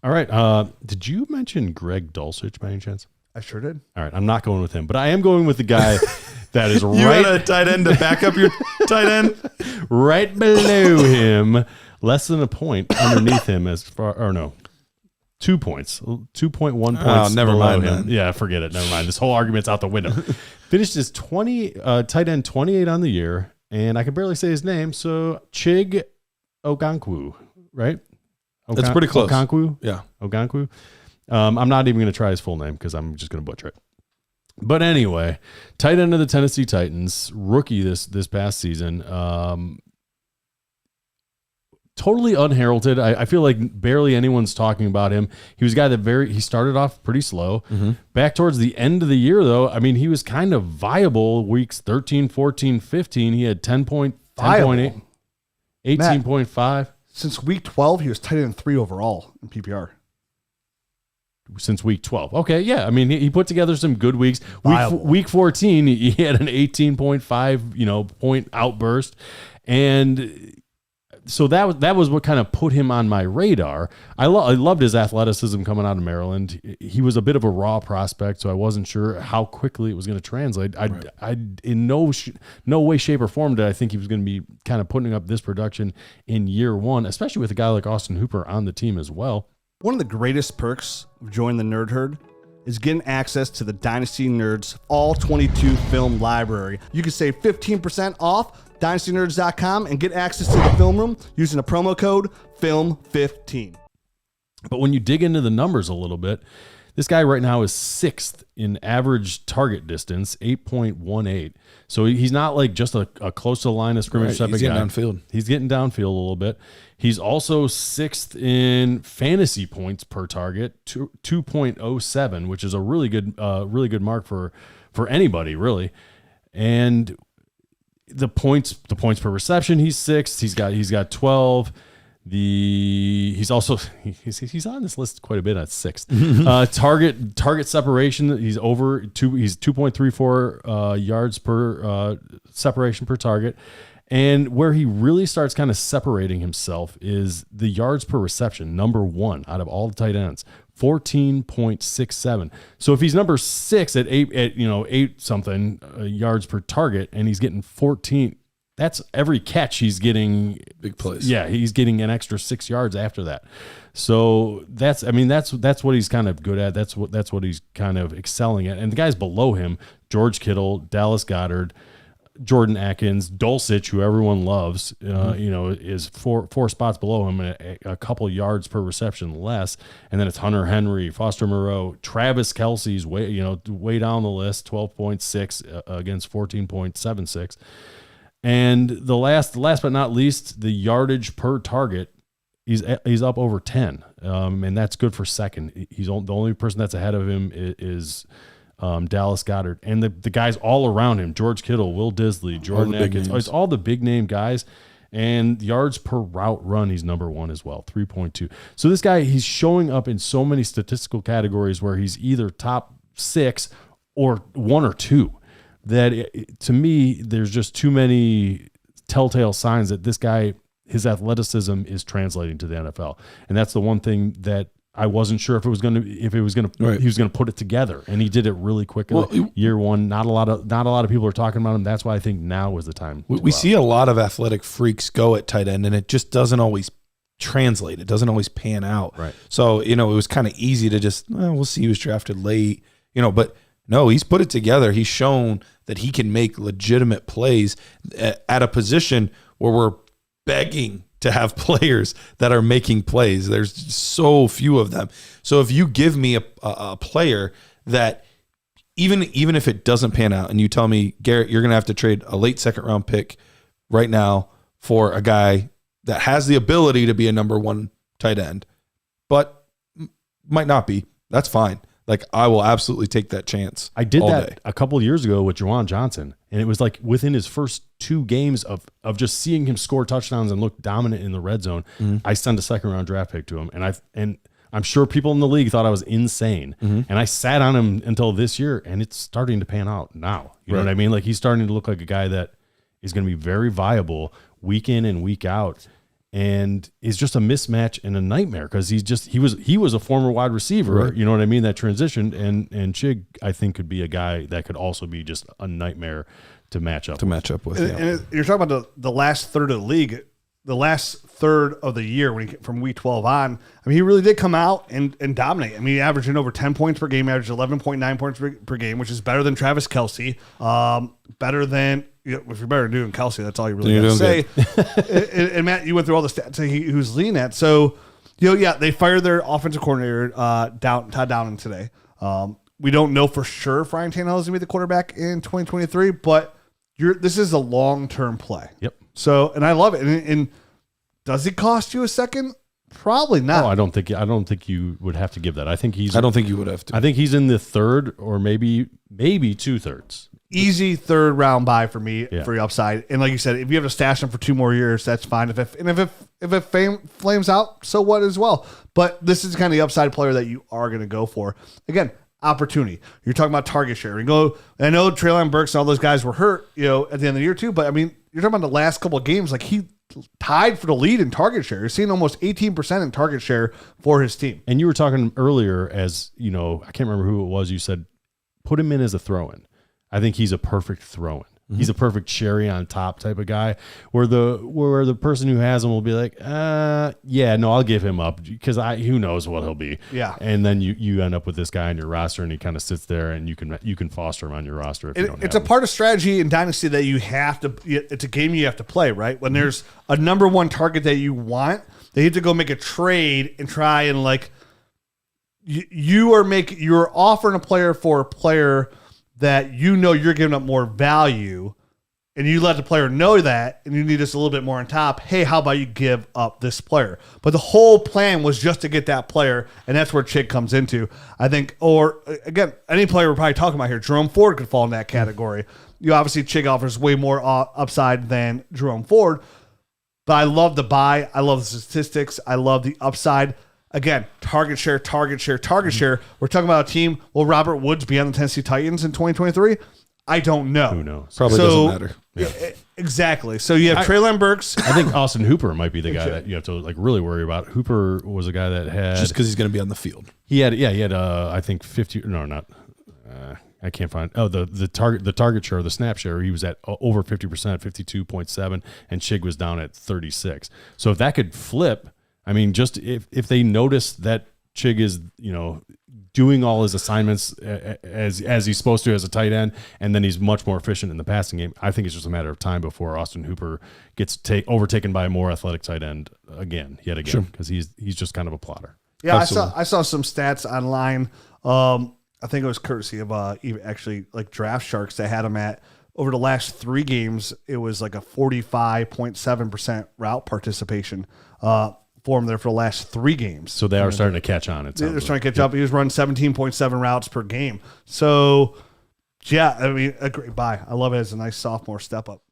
All right. Did you mention Greg Dulcich by any chance? I sure did. All right. I'm not going with him, but I am going with the guy that is You right had a tight end to back up your tight end? right below him, less than a point underneath him as far, or no, 2 points, 2.1 points. Oh, never below mind him. that. Yeah, forget it. Never mind. This whole argument's out the window. Finished as tight end 28 on the year, and I can barely say his name. So Chig Okonkwo, right? That's pretty close. Okonkwo? Yeah. Okonkwo. I'm not even going to try his full name because I'm just going to butcher it. But anyway, tight end of the Tennessee Titans, rookie this past season. Totally unheralded. I feel like barely anyone's talking about him. He was a guy that he started off pretty slow. Mm-hmm. Back towards the end of the year, though, I mean, he was kind of viable weeks 13, 14, 15. He had 10.8, 18.5. Since week 12, he was tight end 3 overall in PPR. Since week 12. Okay, yeah. I mean, he put together some good weeks. Week 14, he had an 18.5, point outburst. And so that was what kind of put him on my radar. I loved his athleticism coming out of Maryland. He was a bit of a raw prospect, so I wasn't sure how quickly it was going to translate. I in no way, shape, or form did I think he was going to be kind of putting up this production in year one, especially with a guy like Austin Hooper on the team as well. One of the greatest perks of joining the Nerd Herd is getting access to the Dynasty Nerds All 22 Film Library. You can save 15% off DynastyNerds.com and get access to the film room using the promo code FILM15. But when you dig into the numbers a little bit, this guy right now is 6th in average target distance, 8.18. So he's not like just a close to the line of scrimmage type of guy. He's getting downfield. He's getting downfield a little bit. He's also 6th in fantasy points per target, 2.07, which is a really good mark for anybody, really. And the points per reception, he's 6th. He's got 12. He's on this list quite a bit at 6th. Target separation, he's 2.34 yards per separation per target. And where he really starts kind of separating himself is the yards per reception, number 1 out of all the tight ends, 14.67. So if he's number 6 at 8 something yards per target, and he's getting 14, that's every catch he's getting big plays. Yeah, he's getting an extra 6 yards after that. So that's what he's kind of good at. That's what he's kind of excelling at. And the guys below him, George Kittle, Dallas Goedert, Jordan Atkins, Dulcich, who everyone loves, is four spots below him, a couple yards per reception less. And then it's Hunter Henry, Foster Moreau, Travis Kelce's way down the list, 12.6 against 14.76. And the last but not least, the yardage per target, he's up over 10, and that's good for second. He's the only person that's ahead of him is Dallas Goedert, and the guys all around him: George Kittle, Will Disley, Jordan Atkins. It's all the big name guys. And yards per route run, he's number 1 as well, 3.2. So this guy, he's showing up in so many statistical categories where he's either top 6 or 1 or 2. That to me, there's just too many telltale signs that this guy, his athleticism is translating to the NFL. And that's the one thing that I wasn't sure if he was going to put it together, and he did it really quick. Year one, not a lot of people are talking about him. That's why I think now is the time. We see a lot of athletic freaks go at tight end, and it just doesn't always translate. It doesn't always pan out. Right. So, it was kind of easy to just, we'll see. He was drafted late, but no, he's put it together. He's shown that he can make legitimate plays at a position where we're begging to have players that are making plays. There's so few of them. So if you give me a player that even if it doesn't pan out, and you tell me, Garrett, you're going to have to trade a late second round pick right now for a guy that has the ability to be a number 1 tight end, but might not be, that's fine. Like, I will absolutely take that chance. I did that a couple of years ago with Juwan Johnson, and it was like within his first 2 games of just seeing him score touchdowns and look dominant in the red zone, I sent a second round draft pick to him, and I'm sure people in the league thought I was insane, and I sat on him until this year, and it's starting to pan out now. You know what I mean? Like, he's starting to look like a guy that is going to be very viable week in and week out. and is just a mismatch and a nightmare because he was a former wide receiver, Right. you know what I mean, that transitioned, and Chig I think could be a guy that could also be just a nightmare to match up with. And you're talking about the last third of the league, the last third of the year from week 12 on. I mean, he really did come out and dominate. I mean, he averaged over 10 points per game, averaged 11.9 points per game, which is better than Travis Kelce, better than. If you're better than doing Kelce, that's all you really got to say. and Matt, you went through all the stats he was lean at. So, they fired their offensive coordinator, Todd Downing today. We don't know for sure if Ryan Tannehill is going to be the quarterback in 2023, but this is a long-term play. Yep. So, and I love it. And does it cost you a second? Probably not. No, I don't think you would have to give that. I don't think you would have to. I think he's in the third or maybe 2/3. Easy third round buy for me for your upside. And like you said, if you have to stash him for 2 more years, that's fine. If it flames out, so what as well. But this is kind of the upside player that you are going to go for. Again, opportunity. You're talking about target share. I know Treylon Burks and all those guys were hurt, at the end of the year too. But I mean, you're talking about the last couple of games. Like he tied for the lead in target share. You're seeing almost 18% in target share for his team. And you were talking earlier, as you know, I can't remember who it was. You said put him in as a throw-in. I think he's a perfect throw-in. Mm-hmm. He's a perfect cherry on top type of guy where the person who has him will be like, I'll give him up because who knows what he'll be. Yeah. And then you end up with this guy on your roster and he kind of sits there and you can foster him on your roster. It's a part of strategy in Dynasty that you have to, it's a game you have to play, right? When there's a number one target that you want, they have to go make a trade and try and you're offering a player for a player that you're giving up more value, and you let the player know that, and you need us a little bit more on top. Hey, how about you give up this player? But the whole plan was just to get that player, and that's where Chig comes into, I think. Or, again, any player we're probably talking about here, Jerome Ford could fall in that category. Obviously, Chig offers way more upside than Jerome Ford, but I love the buy. I love the statistics. I love the upside. Again, target share. We're talking about a team. Will Robert Woods be on the Tennessee Titans in 2023? I don't know. Who knows? Probably doesn't matter. Yeah. Exactly. So you have Treylon Burks. I think Austin Hooper might be the guy that you have to really worry about. Hooper was a guy that had just because he's going to be on the field. He had I think 50. No, not. I can't find. Oh, the target share, the snap share. He was at over 50%, 52.7, and Chig was down at 36. So if that could flip. I mean, just if they notice that Chig is, doing all his assignments as he's supposed to as a tight end, and then he's much more efficient in the passing game, I think it's just a matter of time before Austin Hooper gets overtaken by a more athletic tight end yet again, because he's just kind of a plotter. Yeah, I saw some stats online. I think it was courtesy of actually Draft Sharks that had him at over the last 3 games. It was like a 45.7% route participation. For him there for the last 3 games. So they are starting to catch on. They're starting to catch up. He was running 17.7 routes per game. So, yeah, I mean, a great buy. I love it as a nice sophomore step up.